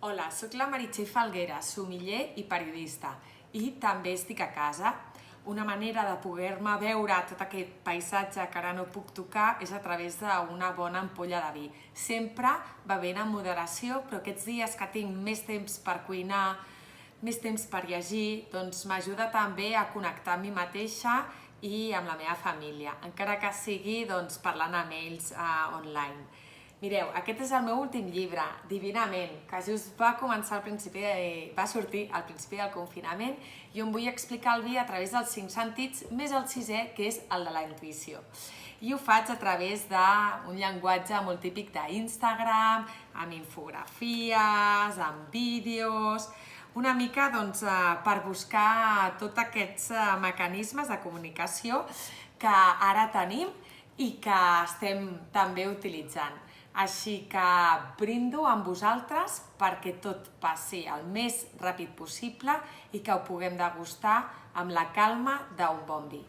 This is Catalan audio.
Hola, sóc la Meritxell Falguera, sumiller i periodista, i també estic a casa. Una manera de poder-me veure tot aquest paisatge que ara no puc tocar és a través d'una bona ampolla de vi. Sempre bevent en moderació, però aquests dies que tinc més temps per cuinar, més temps per llegir, doncs m'ajuda també a connectar amb mi mateixa i amb la meva família, encara que sigui parlant amb ells online. Mireu, aquest és el meu últim llibre, Divinament, que just va sortir al principi del confinament i on vull explicar el vi a través dels 5 sentits, més el 6è, que és el de la intuïció. I ho faig a través d'un llenguatge molt típic d'Instagram, amb infografies, amb vídeos, una mica per buscar tots aquests mecanismes de comunicació que ara tenim i que estem també utilitzant. Així que brindo amb vosaltres perquè tot passi el més ràpid possible i que ho puguem degustar amb la calma d'un bon vi.